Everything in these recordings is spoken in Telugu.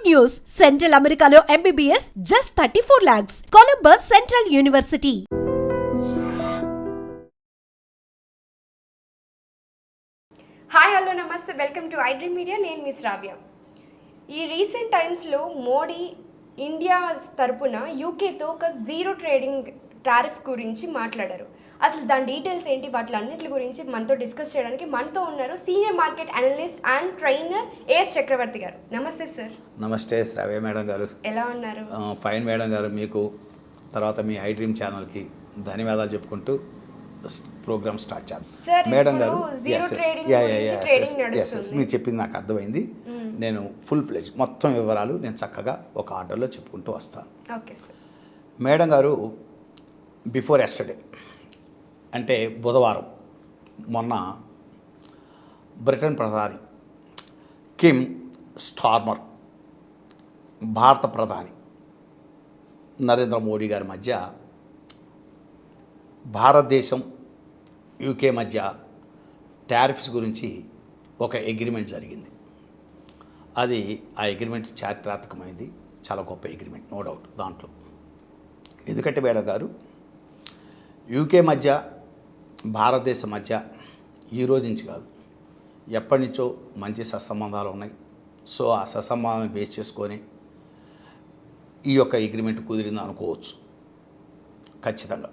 news. Central Americano MBBS just 34 lakhs. Columbus Central University. Hi hello నమస్తే, వెల్కమ్ టు iDream మీడియా. నేను మిస్ రావ్య. ఈ రీసెంట్ టైమ్స్లో మోడీ ఇండియా తరపున యూకేతో ఒక జీరో ట్రేడింగ్ టారిఫ్ గురించి మాట్లాడారు. అసలు దాని డీటెయిల్స్ ఏంటి, వాటిలన్నిటి గురించి మనతో డిస్కస్ చేయడానికి మనతో ఉన్నారు senior market analyst and trainer A S Chakravarthi garu. నమస్తే సార్. నమస్తే శ్రావ్య మేడం గారు. ఎలా ఉన్నారు? ఫైన్ మేడం గారు. మీకు తర్వాత మీ iDream ఛానల్కి ధన్యవాదాలు చెప్పుకుంటూ ప్రోగ్రామ్ స్టార్ట్ చేద్దాం. మేడం గారు, మీరు చెప్పింది నాకు అర్థమైంది. నేను ఫుల్ ప్లేజ్ మొత్తం వివరాలు నేను చక్కగా ఒక ఆర్డర్లో చెప్పుకుంటూ వస్తాను. Okay sir. మేడం గారు, బిఫోర్ ఎస్టర్డే అంటే బుధవారం మొన్న బ్రిటన్ ప్రధాని కిమ్ స్టార్మర్ భారత ప్రధాని నరేంద్ర మోడీ గారి మధ్య భారతదేశం యూకే మధ్య టారిఫ్స్ గురించి ఒక అగ్రిమెంట్ జరిగింది. అది ఆ అగ్రిమెంట్ చారిత్రాత్మకమైంది, చాలా గొప్ప అగ్రిమెంట్, నో డౌట్ దాంట్లో. ఎందుకంటే మేడం గారు, యూకే మధ్య భారతదేశం మధ్య ఈ రోజు నుంచి కాదు, ఎప్పటి నుంచో మంచి సత్సంబంధాలు ఉన్నాయి. సో ఆ సత్సంబంధాన్ని బేస్ చేసుకొని ఈ యొక్క అగ్రిమెంట్ కుదిరింది అనుకోవచ్చు ఖచ్చితంగా.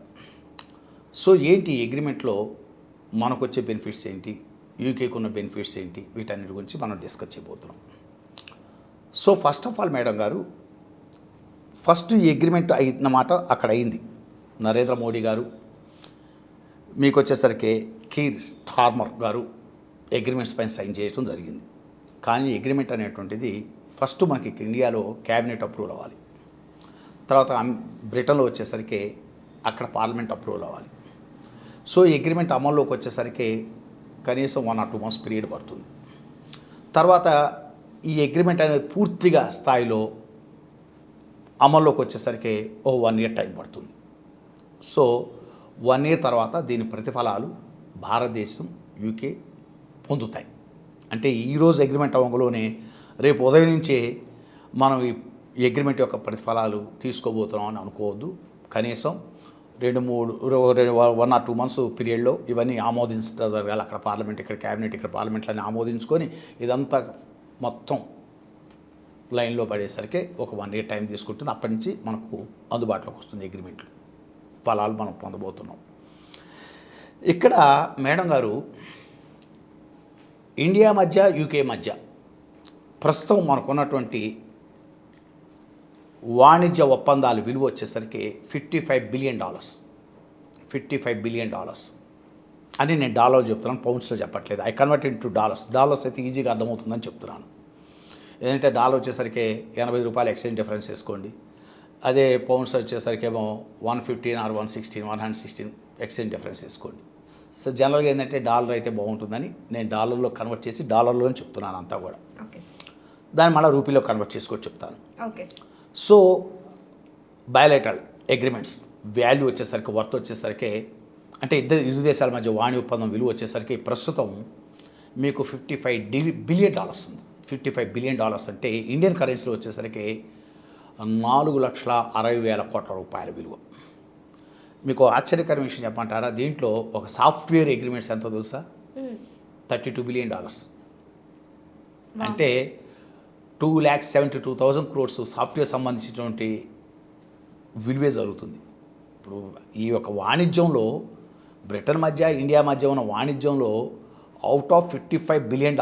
సో ఏంటి అగ్రిమెంట్లో మనకు వచ్చే బెనిఫిట్స్ ఏంటి, యూకేకి ఉన్న బెనిఫిట్స్ ఏంటి, వీటన్నిటి గురించి మనం డిస్కస్ చేయబోతున్నాం. So first of all madam గారు, ఫస్ట్ ఈ అగ్రిమెంట్ అయినమాట అక్కడ అయింది. నరేంద్ర మోడీ గారు, మీకు వచ్చేసరికి కీర్ స్టార్మర్ గారు అగ్రిమెంట్స్ పైన సైన్ చేయడం జరిగింది. కానీ అగ్రిమెంట్ అనేటువంటిది ఫస్ట్ మనకి ఇండియాలో క్యాబినెట్ అప్రూవల్ అవ్వాలి, తర్వాత బ్రిటన్లో వచ్చేసరికి అక్కడ పార్లమెంట్ అప్రూవల్ అవ్వాలి. సో ఈ అగ్రిమెంట్ అమల్లోకి వచ్చేసరికి కనీసం 1 or 2 months పీరియడ్ పడుతుంది. తర్వాత ఈ అగ్రిమెంట్ అనేది పూర్తిగా స్థాయిలో అమల్లోకి వచ్చేసరికి 1 year టైం పడుతుంది. సో 1 year తర్వాత దీని ప్రతిఫలాలు భారతదేశం యూకే పొందుతాయి. అంటే ఈరోజు అగ్రిమెంట్ అవ్వలోనే రేపు ఉదయం నుంచే మనం ఈ అగ్రిమెంట్ యొక్క ప్రతిఫలాలు తీసుకోబోతున్నాం అని అనుకోవద్దు. కనీసం 1 or 2 months పీరియడ్లో ఇవన్నీ ఆమోదించగలగాలి. అక్కడ పార్లమెంట్, ఇక్కడ క్యాబినెట్, ఇక్కడ పార్లమెంట్లన్నీ ఆమోదించుకొని ఇదంతా మొత్తం లైన్లో పడేసరికి ఒక 1 year టైం తీసుకుంటుంది. అప్పటి నుంచి మనకు అందుబాటులోకి వస్తుంది అగ్రిమెంట్లు, ఫలాలు మనం పొందబోతున్నాం. ఇక్కడ మేడం గారు, ఇండియా మధ్య యూకే మధ్య ప్రస్తుతం మనకున్నటువంటి వాణిజ్య ఒప్పందాలు విలువ వచ్చేసరికి $55 billion. $55 billion అని నేను డాలర్ చెప్తున్నాను, పౌండ్స్లో చెప్పట్లేదు. I convert in to dollars అయితే ఈజీగా అర్థమవుతుందని చెప్తున్నాను. ఏంటంటే డాలర్ వచ్చేసరికి ₹80 ఎక్స్చేంజ్ డిఫరెన్స్ వేసుకోండి. అదే పౌండ్స్ వచ్చేసరికి ఏమో 115 or 116 ఎక్స్చేంజ్ డిఫరెన్స్ వేసుకోండి. సో జనరల్గా ఏంటంటే డాలర్ అయితే బాగుంటుందని నేను డాలర్లో కన్వర్ట్ చేసి డాలర్లోనే చెప్తున్నాను అంతా కూడా. దాన్ని మళ్ళీ రూపీలో కన్వర్ట్ చేసుకొని చెప్తాను. సో బయలేటరల్ అగ్రిమెంట్స్ వాల్యూ వచ్చేసరికి, వర్త్ వచ్చేసరికి, అంటే ఇరు దేశాల మధ్య వాణిజ్య ఒప్పందం విలువ వచ్చేసరికి ప్రస్తుతం మీకు $55 billion ఉంది. $55 billion అంటే ఇండియన్ కరెన్సీలో వచ్చేసరికి 4,60,000 కోట్ల రూపాయల విలువ. మీకు ఆశ్చర్యకరమైన విషయం చెప్పమంటారా, దీంట్లో ఒక సాఫ్ట్వేర్ అగ్రిమెంట్స్ ఎంతో తెలుసా? $32 billion. అంటే 2,72,000 crores సాఫ్ట్వేర్ సంబంధించినటువంటి విలువే జరుగుతుంది. ఇప్పుడు ఈ యొక్క వాణిజ్యంలో బ్రిటన్ మధ్య ఇండియా మధ్య ఉన్న వాణిజ్యంలో అవుట్ ఆఫ్ $55 billion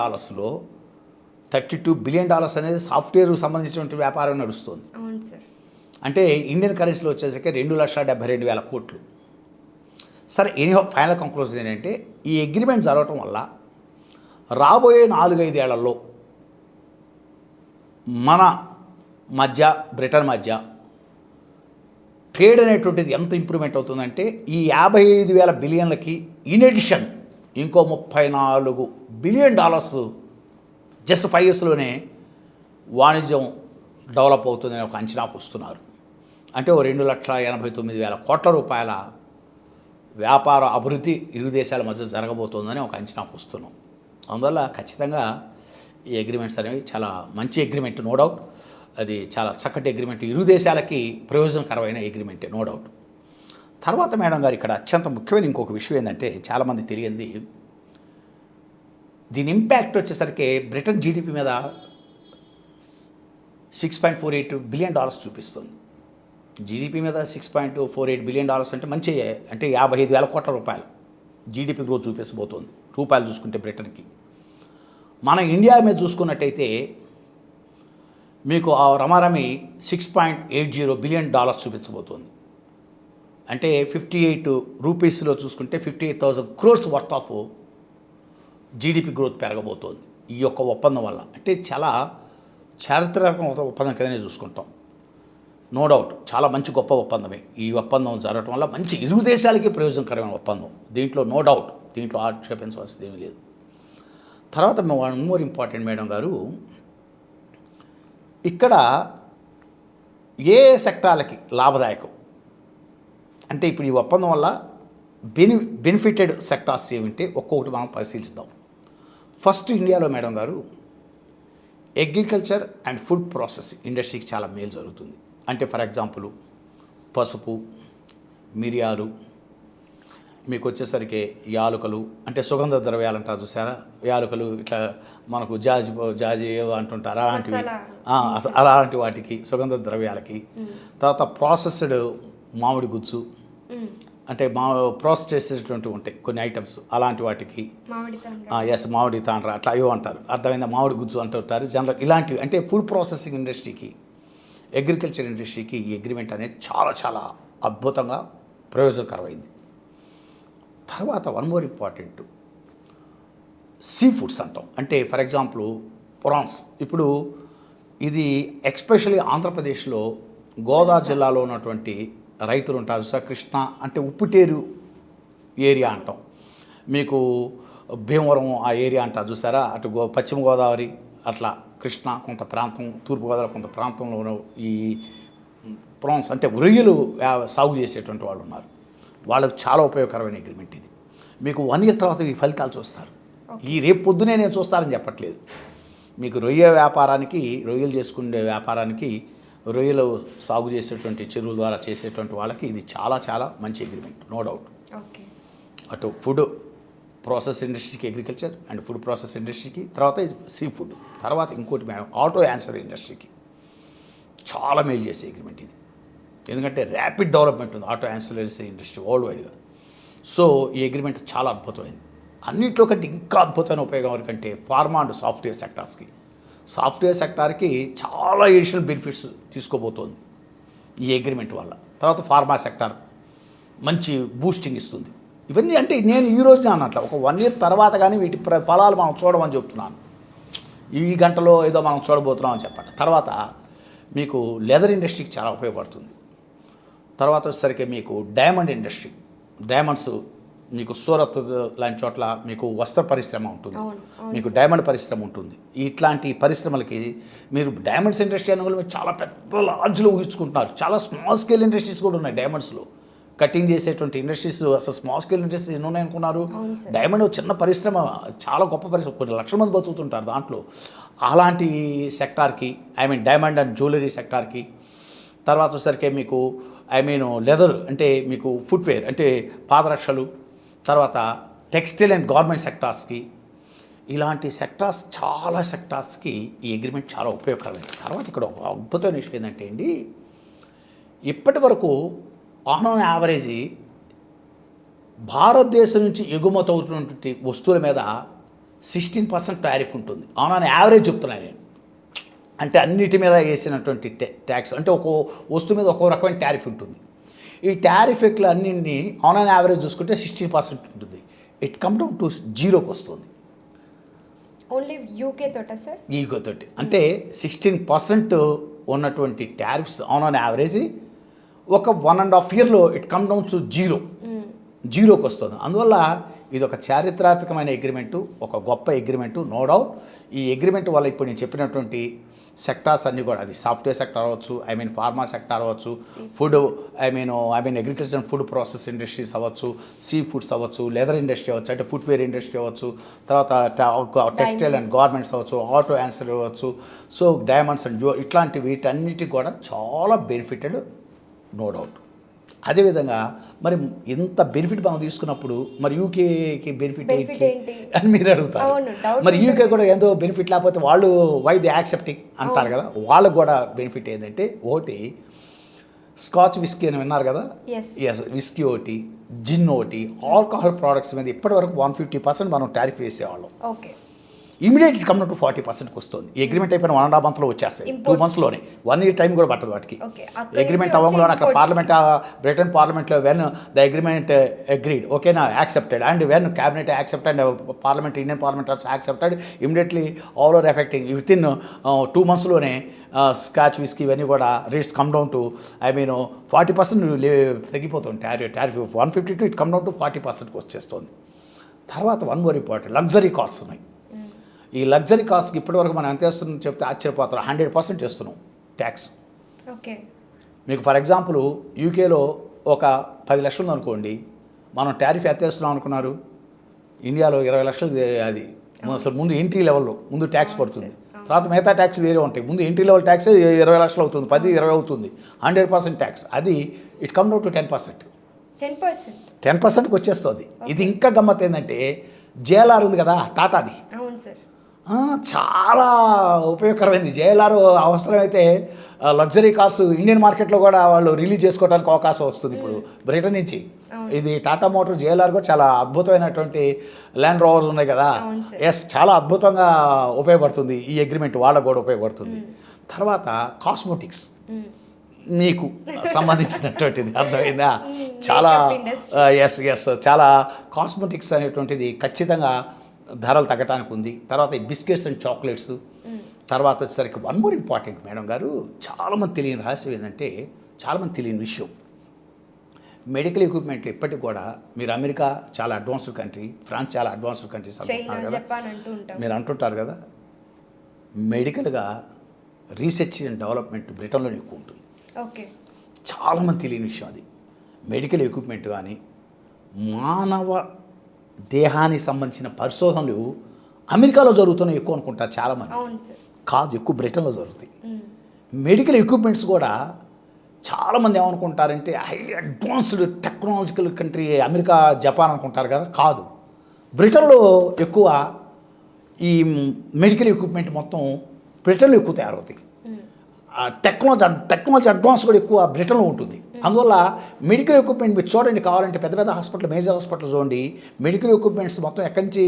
$32 billion అనేది సాఫ్ట్వేర్ సంబంధించినటువంటి వ్యాపారం నడుస్తుంది. అంటే ఇండియన్ కరెన్సీలో వచ్చేసరికి 2,72,000 కోట్లు. సరే, ఎనీ ఫైనల్ కంక్లూజన్ ఏంటంటే ఈ అగ్రిమెంట్ జరగటం వల్ల రాబోయే 4-5 ఏళ్లలో మన మధ్య బ్రిటన్ మధ్య ట్రేడ్ అనేటువంటిది ఎంత ఇంప్రూవ్మెంట్ అవుతుందంటే ఈ $55,000 బిలియన్లకి ఇన్ ఎడిషన్ ఇంకో $34 బిలియన్ జస్ట్ 5 yearsలోనే వాణిజ్యం డెవలప్ అవుతుందని ఒక అంచనాకు వస్తున్నారు. అంటే 2,89,000 కోట్ల రూపాయల వ్యాపార అభివృద్ధి ఇరు దేశాల మధ్య జరగబోతోందని ఒక అంచనాకు వస్తున్నాం. అందువల్ల ఖచ్చితంగా ఈ అగ్రిమెంట్స్ అనేవి చాలా మంచి అగ్రిమెంట్, నో డౌట్. అది చాలా చక్కటి అగ్రిమెంట్, ఇరు దేశాలకి ప్రయోజనకరమైన అగ్రిమెంటే, నో డౌట్. తర్వాత మేడం గారు ఇక్కడ అత్యంత ముఖ్యమైన ఇంకొక విషయం ఏంటంటే చాలామంది తెలియంది, దీని ఇంపాక్ట్ వచ్చేసరికి బ్రిటన్ జీడిపి మీద $6.48 బిలియన్ చూపిస్తుంది. జీడిపి మీద $6.48 బిలియన్ అంటే మంచి, అంటే 55,000 కోట్ల రూపాయలు జీడిపి గ్రోత్ చూపించబోతోంది రూపాయలు చూసుకుంటే బ్రిటన్కి. మన ఇండియా మీద చూసుకున్నట్టయితే మీకు ఆ రమారమి $6.80 బిలియన్ చూపించబోతోంది. అంటే 58 రూపీస్లో చూసుకుంటే 58,000 crores worth of GDP growth పెరగబోతోంది ఈ యొక్క ఒప్పందం వల్ల. అంటే చాలా చారిత్రాత్మక ఒప్పందం కిందనే చూసుకుంటాం, నో డౌట్. చాలా మంచి గొప్ప ఒప్పందమే ఈ ఒప్పందం జరగడం వల్ల, మంచి ఇరు దేశాలకి ప్రయోజనకరమైన ఒప్పందం, దీంట్లో నో డౌట్, దీంట్లో ఆక్షేపించవలసింది ఏమీ లేదు. తర్వాత వన్ మోర్ ఇంపార్టెంట్ మేడం గారు, ఇక్కడ ఏ సెక్టార్లకి లాభదాయకం అంటే ఇప్పుడు ఈ ఒప్పందం వల్ల బెనిఫిటెడ్ సెక్టార్స్ ఏమిటి ఒక్కొక్కటి మనం పరిశీలిద్దాం. ఫస్ట్ ఇండియాలో మేడం గారు అగ్రికల్చర్ అండ్ ఫుడ్ ప్రాసెసింగ్ ఇండస్ట్రీకి చాలా మేలు జరుగుతుంది. అంటే ఫర్ ఎగ్జాంపుల్ పసుపు, మిరియాలు, మీకు వచ్చేసరికి యాలకులు, అంటే సుగంధ ద్రవ్యాలు అంటారు చూసారా, యాలకులు ఇట్లా మనకు జాజి అంటుంటారు, అలాంటివి, అలాంటి వాటికి సుగంధ ద్రవ్యాలకి. తర్వాత ప్రాసెస్డ్ మామిడి గుజ్జు, అంటే ప్రాసెస్ చేసేటువంటివి ఉంటాయి కొన్ని ఐటమ్స్, అలాంటి వాటికి మామిడి తాండ్ర అట్లా అయ్యో అంటారు, అర్థమైందా, మామిడి గుజ్జు అంటుంటారు జనరల్. ఇలాంటివి అంటే ఫుడ్ ప్రాసెసింగ్ ఇండస్ట్రీకి, అగ్రికల్చర్ ఇండస్ట్రీకి ఈ అగ్రిమెంట్ అనేది చాలా చాలా అద్భుతంగా ప్రయోజనకరమైంది. తర్వాత one more important, sea foods అంటాం. అంటే ఫర్ ఎగ్జాంపుల్ ప్రాన్స్. ఇప్పుడు ఇది ఎక్స్పెషల్లీ ఆంధ్రప్రదేశ్లో గోదావరి జిల్లాలో ఉన్నటువంటి రైతులు ఉంటారు సార్, కృష్ణ అంటే ఉప్పుటేరు ఏరియా అంటాం, మీకు భీమవరం ఆ ఏరియా అంటారు చూసారా, అటు పశ్చిమ గోదావరి అట్లా కృష్ణ కొంత ప్రాంతం, తూర్పుగోదావరి కొంత ప్రాంతంలో ఈ ప్రాన్స్ అంటే రొయ్యలు సాగు చేసేటువంటి వాళ్ళు ఉన్నారు, వాళ్ళకు చాలా ఉపయోగకరమైన అగ్రిమెంట్ ఇది. మీకు 1 year తర్వాత ఈ ఫలితాలు చూస్తారు. ఈ రేపు పొద్దునే నేను చూస్తారని చెప్పట్లేదు, మీకు రొయ్య వ్యాపారానికి, రొయ్యలు చేసుకునే వ్యాపారానికి, రొయ్యలు సాగు చేసేటువంటి చెరువుల ద్వారా చేసేటువంటి వాళ్ళకి ఇది చాలా చాలా మంచి అగ్రిమెంట్, నో డౌట్. అటు ఫుడ్ ప్రాసెస్ ఇండస్ట్రీకి, అగ్రికల్చర్ అండ్ ఫుడ్ ప్రాసెస్ ఇండస్ట్రీకి, తర్వాత సీ ఫుడ్, తర్వాత ఇంకోటి మేడం ఆటో యాన్సర్ ఇండస్ట్రీకి చాలా మేలు చేసే అగ్రిమెంట్ ఇది. ఎందుకంటే ర్యాపిడ్ డెవలప్మెంట్ ఉంది ఆటో యాన్సిలరీస్ ఇండస్ట్రీ వరల్డ్ వైడ్గా. సో ఈ అగ్రిమెంట్ చాలా అద్భుతమైంది. అన్నింటిలో కంటే ఇంకా అద్భుతమైన ఉపయోగం ఎవరికంటే ఫార్మా అండ్ సాఫ్ట్వేర్ సెక్టార్స్కి. సాఫ్ట్వేర్ సెక్టార్కి చాలా ఎడిషనల్ బెనిఫిట్స్ తీసుకోబోతోంది ఈ అగ్రిమెంట్ వల్ల. తర్వాత ఫార్మా సెక్టార్ మంచి బూస్టింగ్ ఇస్తుంది. ఇవన్నీ అంటే నేను ఈ రోజునే అన్నట్ల ఒక 1 year తర్వాత కానీ వీటి ఫలాలు మనం చూడమని చెప్తున్నాను. ఈ గంటలో ఏదో మనం చూడబోతున్నాం అని చెప్పండి. తర్వాత మీకు లెదర్ ఇండస్ట్రీకి చాలా ఉపయోగపడుతుంది. తర్వాత వచ్చేసరికి మీకు డైమండ్ ఇండస్ట్రీ, డైమండ్స్ మీకు సూరత్ లాంటి చోట్ల మీకు వస్త్ర పరిశ్రమ ఉంటుంది, మీకు డైమండ్ పరిశ్రమ ఉంటుంది. ఇట్లాంటి పరిశ్రమలకి మీరు డైమండ్స్ ఇండస్ట్రీ అనుకూల మీరు చాలా పెద్ద లార్జ్లో ఊహించుకుంటున్నారు. చాలా స్మాల్ స్కేల్ ఇండస్ట్రీస్ కూడా ఉన్నాయి డైమండ్స్లో, కటింగ్ చేసేటువంటి ఇండస్ట్రీస్ అసలు స్మాల్ స్కేల్ ఇండస్ట్రీస్ ఎన్ని ఉన్నాయి అనుకున్నారు. డైమండ్ చిన్న పరిశ్రమ, చాలా గొప్ప పరిశ్రమ, కొన్ని లక్షల మంది బతుకుతుంటారు దాంట్లో. అలాంటి సెక్టార్కి, I mean diamond and jewellery సెక్టార్కి, తర్వాత వచ్చేసరికి మీకు లెదర్ అంటే మీకు ఫుట్వేర్ అంటే పాదరక్షలు, తర్వాత టెక్స్టైల్ అండ్ గార్మెంట్ సెక్టార్స్కి, ఇలాంటి సెక్టార్స్ చాలా సెక్టార్స్కి ఈ అగ్రిమెంట్ చాలా ఉపయోగకరమైంది. తర్వాత ఇక్కడ ఒక అద్భుతమైన విషయం ఏంటంటే అండి, ఇప్పటి వరకు ఆన్ యావరేజీ భారతదేశం నుంచి ఎగుమతి అవుతున్నటువంటి వస్తువుల మీద 16% టారిఫ్ ఉంటుంది. ఆన్ యావరేజ్ చెప్తున్నాను నేను, అంటే అన్నిటి మీద వేసినటువంటి ట్యాక్స్, అంటే ఒక వస్తువు మీద ఒక్కో రకమైన టారిఫ్ ఉంటుంది. ఈ టారిఫ్ ఎక్లు అన్నింటినీ ఆన్ యావరేజ్ చూసుకుంటే 16% ఉంటుంది. ఇట్ కమ్ డౌన్ టు 0కి వస్తుంది ఓన్లీ యూకే తోట సార్, యూకే తోటి. అంటే 16% ఉన్నటువంటి టారిఫ్స్ ఆన్ యావరేజ్ ఒక 1.5 yearలో ఇట్ కమ్ డౌన్ టు 0కి వస్తుంది. అందువల్ల ఇది ఒక చారిత్రాత్మకమైన అగ్రిమెంటు, ఒక గొప్ప అగ్రిమెంటు, నో డౌట్. ఈ అగ్రిమెంట్ వల్ల ఇప్పుడు నేను చెప్పినటువంటి సెక్టార్స్ అన్నీ కూడా, అది సాఫ్ట్వేర్ సెక్టార్ అవ్వచ్చు, ఫార్మా సెక్టార్ అవ్వచ్చు, food agriculture food process industries అవ్వచ్చు, సీ ఫుడ్స్ అవ్వచ్చు, లెదర్ ఇండస్ట్రీ అవ్వచ్చు, అంటే ఫుట్వేర్ ఇండస్ట్రీ అవ్వచ్చు, తర్వాత టెక్స్టైల్ అండ్ గార్మెంట్స్ అవ్వచ్చు, ఆటో యాన్సర్ అవ్వచ్చు, సో డైమండ్స్ అండ్ ఇట్లాంటి వీటన్నిటికి కూడా చాలా బెనిఫిటెడ్, నో డౌట్. అదేవిధంగా మరి ఇంత బెనిఫిట్ మనం తీసుకున్నప్పుడు మరి యూకేకి బెనిఫిట్ ఏంటి అని మీరు అడుగుతారు. మరి యూకే కూడా ఎంతో బెనిఫిట్ లేకపోతే వాళ్ళు వై ది యాక్సెప్టింగ్ అంటారు కదా. వాళ్ళకు కూడా బెనిఫిట్ ఏంటంటే ఒకటి స్కాచ్ విస్కీ అని విన్నారు కదా. ఎస్, విస్కీ ఒకటి, జిన్ ఒకటి, ఆల్కహాల్ ప్రోడక్ట్స్ మీద ఇప్పటివరకు 150% మనం టారిఫ్ వేసేవాళ్ళం. ఓకే, ఇమీడియట్ కమ్ టు 40%కి వస్తుంది. అగ్రిమెంట్ అయిపోయిన 1.5 monthలో వచ్చేస్తాయి, 2 monthsలోనే. 1 year టైం కూడా పట్టదు వాటికి. అగ్రిమెంట్ అవ్వడంలో అక్కడ పార్లమెంట్, బ్రిటన్ పార్లమెంట్లో వెన్ ద అగ్రిమెంట్ అగ్రీడ్, ఓకేనా, accepted, and when cabinet accepted, parliament, Indian parliament also accepted, immediately all over effecting with in 2 monthsలోనే స్కాచ్ విస్కీ ఇవన్నీ కూడా రేట్స్ కమ్ డౌన్ టు 40% తగ్గిపోతుంది. Tariff 152 it come down to 40%కి వచ్చేస్తుంది. తర్వాత one more important, luxury cars ఉన్నాయి. ఈ లగ్జరీ కార్స్కి ఇప్పటివరకు మనం ఎంత వేస్తున్నాం చెప్తే ఆశ్చర్యపోతారు, 100% చేస్తున్నాం ట్యాక్స్. ఓకే, మీకు ఫర్ ఎగ్జాంపుల్ యూకేలో ఒక 10 లక్షలు అనుకోండి, మనం టారిఫ్ ఎంత వేస్తున్నాం అనుకున్నారు, ఇండియాలో 20 లక్షలు. అది అసలు ముందు ఎంట్రీ లెవెల్లో ముందు ట్యాక్స్ పడుతుంది, తర్వాత మిగతా ట్యాక్స్ వేరే ఉంటాయి. ముందు ఎంట్రీ లెవెల్ ట్యాక్స్ 20 లక్షలు అవుతుంది, 10-20 అవుతుంది, 100% ట్యాక్స్. అది ఇట్ కమ్ డౌన్ టు 10%. 10%కి వచ్చేస్తుంది. ఇది ఇంకా గమ్మత్ ఏంటంటే జేఎల్ఆర్ ఉంది కదా టాటాది. అవును సార్, చాలా ఉపయోగకరమైంది. జేఎల్ఆర్ అవసరమైతే లగ్జరీ కార్స్ ఇండియన్ మార్కెట్లో కూడా వాళ్ళు రిలీజ్ చేసుకోవడానికి అవకాశం వస్తుంది ఇప్పుడు బ్రిటన్ నుంచి. ఇది టాటా మోటార్ జేఎల్ఆర్ కూడా చాలా అద్భుతమైనటువంటి ల్యాండ్ రోవర్స్ ఉన్నాయి కదా. ఎస్, చాలా అద్భుతంగా ఉపయోగపడుతుంది ఈ అగ్రిమెంట్, వాళ్ళకు కూడా ఉపయోగపడుతుంది. తర్వాత కాస్మెటిక్స్ నీకు సంబంధించినటువంటిది అర్థమైందా, చాలా ఎస్ చాలా కాస్మెటిక్స్ అనేటువంటిది ఖచ్చితంగా ధరలు తగ్గడానికి ఉంది. తర్వాత ఈ బిస్కెట్స్ అండ్ చాక్లెట్స్. తర్వాత వచ్చేసరికి వన్ మోర్ ఇంపార్టెంట్ మేడం గారు, చాలామంది తెలియని రహస్యం ఏంటంటే, చాలామంది తెలియని విషయం, మెడికల్ ఎక్విప్మెంట్లు ఇప్పటికి కూడా మీరు అమెరికా చాలా అడ్వాన్స్డ్ కంట్రీ, ఫ్రాన్స్ చాలా అడ్వాన్స్డ్ కంట్రీస్ అంటున్నారు కదా, మీరు అంటుంటారు కదా, మెడికల్గా రీసెర్చ్ అండ్ డెవలప్మెంట్ బ్రిటన్లోనే ఎక్కువ ఉంటుంది. ఓకే, చాలామంది తెలియని విషయం అది. మెడికల్ ఎక్విప్మెంట్ కానీ మానవ దేహానికి సంబంధించిన పరిశోధనలు అమెరికాలో జరుగుతున్నాయి ఎక్కువ అనుకుంటారు చాలామంది. కాదు, ఎక్కువ బ్రిటన్లో జరుగుతాయి. మెడికల్ ఎక్విప్మెంట్స్ కూడా చాలామంది ఏమనుకుంటారంటే highly advanced technological country America, Japan అనుకుంటారు కదా. కాదు, బ్రిటన్లో ఎక్కువ ఈ మెడికల్ ఎక్విప్మెంట్ మొత్తం బ్రిటన్లో ఎక్కువ తయారవుతాయి. టెక్నాలజీ అడ్వాన్స్ కూడా ఎక్కువ బ్రిటన్లో ఉంటుంది. అందువల్ల మెడికల్ ఎక్విప్మెంట్ మీరు చూడండి, కావాలంటే పెద్ద పెద్ద హాస్పిటల్, మేజర్ హాస్పిటల్ చూడండి, మెడికల్ ఎక్విప్మెంట్స్ మొత్తం ఎక్కడి నుంచి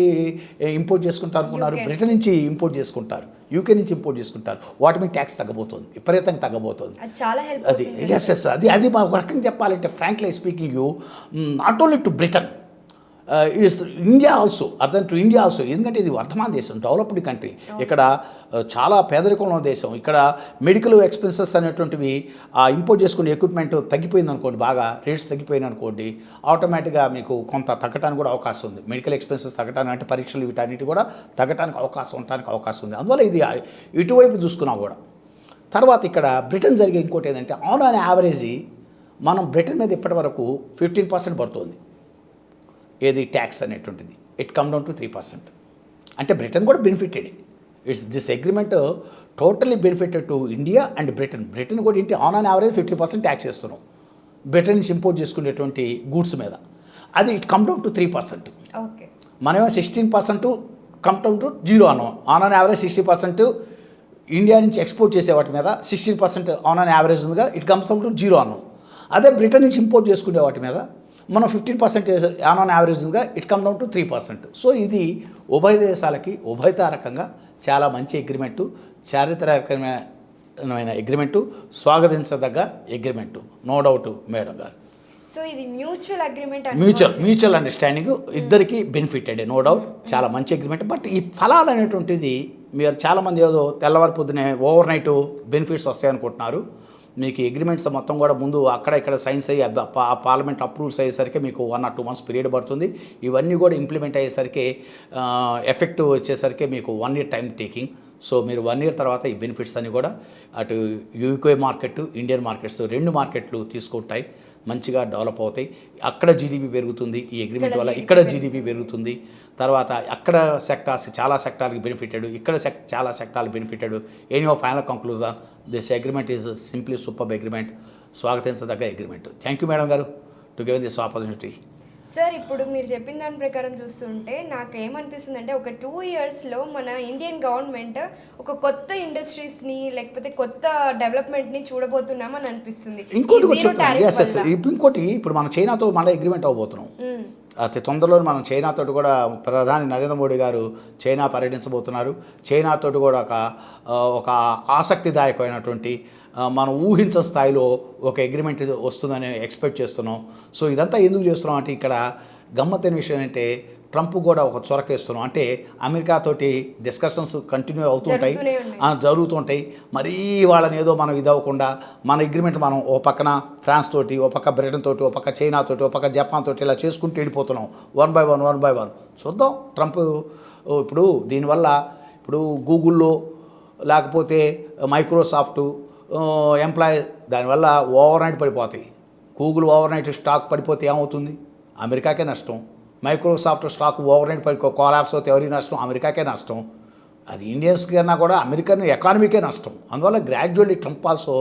ఇంపోర్ట్ చేసుకుంటారు అనుకున్నారు, బ్రిటన్ నుంచి ఇంపోర్ట్ చేసుకుంటారు, యూకే నుంచి ఇంపోర్ట్ చేసుకుంటారు. వాటి మీద ట్యాక్స్ తగ్గబోతుంది, విపరీతంగా తగ్గబోతుంది. అది ఎస్ అది ఒక రకంగా చెప్పాలంటే frankly speaking you, not only to Britain, it's India also, అర్థం టు ఇండియా ఆల్సో. ఎందుకంటే ఇది వర్ధమాన దేశం, డెవలప్డ్ కంట్రీ. ఇక్కడ చాలా పేదరికంలో దేశం. ఇక్కడ మెడికల్ ఎక్స్పెన్సెస్ అనేటువంటివి ఇంపోర్ట్ చేసుకునే ఎక్విప్మెంట్ తగ్గిపోయింది అనుకోండి, బాగా రేట్స్ తగ్గిపోయింది అనుకోండి, ఆటోమేటిక్గా మీకు కొంత తగ్గడానికి కూడా అవకాశం ఉంది. మెడికల్ ఎక్స్పెన్సెస్ తగ్గడానికి అంటే పరీక్షలు వీటన్నిటి కూడా తగ్గడానికి అవకాశం ఉంది. అందువల్ల ఇది ఇటువైపు చూసుకున్నా కూడా. తర్వాత ఇక్కడ బ్రిటన్ జరిగే ఇంకోటి ఏంటంటే, ఆన్ యావరేజ్ మనం బ్రిటన్ మీద ఇప్పటి వరకు 15% పడుతుంది ఏది ట్యాక్స్ అనేటువంటిది. It come down to 3%. అంటే బ్రిటన్ కూడా benefited. It's this agreement totally benefited to India and Britain కూడా ఏంటి, ఆన్ యావరేజ్ 50% ట్యాక్స్ వేస్తున్నాం బ్రిటన్ నుంచి ఇంపోర్ట్ చేసుకునేటువంటి గూడ్స్ మీద. అది it come down to 3%. Okay, మనమేమో 16% కమ్ డౌన్ టు 0 అన్నాం. ఆన్ యావరేజ్ 60% ఇండియా నుంచి ఎక్స్పోర్ట్ చేసే వాటి మీద 16% ఆన్ యావరేజ్ ఉంది కదా, ఇట్ కమ్స్ డౌన్ టు 0 అన్నాం. అదే బ్రిటన్ నుంచి ఇంపోర్ట్ చేసుకునే వాటి మీద మనం 15% ఆన్ యావరేజ్ ఉందిగా, it come down to 3%. So ఇది ఉభయ దేశాలకి ఉభయతారకంగా చాలా మంచి అగ్రిమెంటు, చారిత్రాత్మకమైన అగ్రిమెంటు, స్వాగతించదగ్గ agreement, no doubt madam garu. So ఇది మ్యూచువల్ అగ్రిమెంట్, మ్యూచువల్ అండర్స్టాండింగ్, ఇద్దరికి బెనిఫిటెడ్, నో డౌట్. చాలా మంచి అగ్రిమెంట్. బట్ ఈ ఫలాలు అనేటువంటిది మీరు చాలామంది ఏదో తెల్లవారి పొద్దునే ఓవర్ నైట్ బెనిఫిట్స్ వస్తాయనుకుంటున్నారు. మీకు అగ్రిమెంట్స్ మొత్తం కూడా ముందు అక్కడ ఇక్కడ సైన్స్ అయ్యి పార్లమెంట్ అప్రూవ్స్ అయ్యేసరికి మీకు 1 or 2 months పీరియడ్ పడుతుంది. ఇవన్నీ కూడా ఇంప్లిమెంట్ అయ్యేసరికి ఎఫెక్టివ్ వచ్చేసరికి మీకు 1 year టైం టేకింగ్. సో మీరు 1 ఇయర్ తర్వాత ఈ బెనిఫిట్స్ అన్ని కూడా అటు యూకే మార్కెట్, ఇండియన్ మార్కెట్స్ 2 మార్కెట్లు తీసుకుంటాయి, మంచిగా డెవలప్ అవుతాయి. అక్కడ జీడిపి పెరుగుతుంది ఈ అగ్రిమెంట్ వల్ల, ఇక్కడ జీడిపి పెరుగుతుంది. తర్వాత అక్కడ సెక్టార్స్ చాలా సెక్టార్కి బెనిఫిటెడ్, ఇక్కడ చాలా సెక్టార్లు benefited. Any of final conclusion, this agreement is simply super agreement, స్వాగతించదగ్గ agreement. Thank you madam garu to give this opportunity. Sir ఇప్పుడు మీరు చెప్పిన దాని ప్రకారం చూస్తుంటే నాకు ఏమనిపిస్తుంది అంటే ఒక 2 ఇయర్స్లో మన ఇండియన్ గవర్నమెంట్ ఒక కొత్త ఇండస్ట్రీస్ని లేకపోతే కొత్త డెవలప్మెంట్ని చూడబోతున్నామని అనిపిస్తుంది. ఇంకోటి ఇప్పుడు మన చైనాతో మళ్ళీ అగ్రిమెంట్ అవ్వబోతున్నాం అతి తొందరలో. మనం చైనాతో కూడా ప్రధాని నరేంద్ర మోడీ గారు చైనా పర్యటించబోతున్నారు. చైనాతో కూడా ఒక ఆసక్తిదాయకమైనటువంటి మనం ఊహించని స్థాయిలో ఒక అగ్రిమెంట్ వస్తుందని ఎక్స్పెక్ట్ చేస్తున్నాం. సో ఇదంతా ఎందుకు చేస్తున్నాం అంటే ఇక్కడ గమ్మత్తైన విషయం అంటే ట్రంప్ కూడా ఒక చొరకేస్తున్నాం. అంటే అమెరికాతోటి డిస్కషన్స్ కంటిన్యూ జరుగుతుంటాయి. మరీ వాళ్ళని ఏదో మనం ఇదవ్వకుండా మన అగ్రిమెంట్ మనం ఓ పక్కన ఫ్రాన్స్ తోటి, ఓ పక్క బ్రిటన్ తోటి, ఓ పక్క చైనా తోటి, ఓ పక్క జపాన్ తోటి ఇలా చేసుకుంటూ వెళ్ళిపోతున్నాం 1 by 1. చూద్దాం ట్రంప్ ఇప్పుడు దీనివల్ల ఇప్పుడు గూగుల్లో లేకపోతే మైక్రోసాఫ్ట్ ఎంప్లాయీ దానివల్ల ఓవర్ నైట్ పడిపోతాయి. గూగుల్ ఓవర్ నైట్ స్టాక్ పడిపోతే ఏమవుతుంది? అమెరికాకే నష్టం. Microsoft stock over night collapse అవుతే ఎవరికి నష్టం? అమెరికాకే నష్టం. అది ఇండియన్స్ కన్నా కూడా అమెరికన్ ఎకానమీకే నష్టం. అందువల్ల gradually Trump also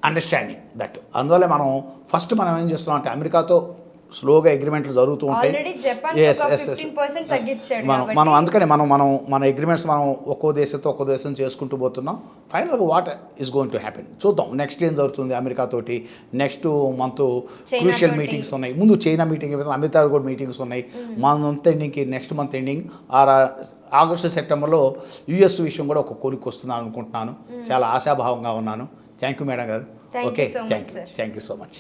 understanding that. అందువల్ల మనం ఫస్ట్ ఏం చేస్తున్నాం అంటే అమెరికాతో స్లోగా అగ్రిమెంట్లు జరుగుతూ ఉంటాయి. మనం అందుకని మన అగ్రిమెంట్స్ మనం ఒక్కో దేశం చేసుకుంటూ పోతున్నాం. ఫైనల్గా what is going to happen చూద్దాం. నెక్స్ట్ ఏం జరుగుతుంది అమెరికాతోటి. నెక్స్ట్ మంత్ క్రూషియల్ మీటింగ్స్ ఉన్నాయి. ముందు చైనా మీటింగ్, అమెరికా కూడా మీటింగ్స్ ఉన్నాయి. మంత్ ఎండింగ్కి, నెక్స్ట్ మంత్ ఎండింగ్ ఆగస్టు సెప్టెంబర్లో యుఎస్ విషయం కూడా ఒక కోరిక వస్తుందని అనుకుంటున్నాను. చాలా ఆశాభావంగా ఉన్నాను. Thank you madam garu. Okay, thank you so much.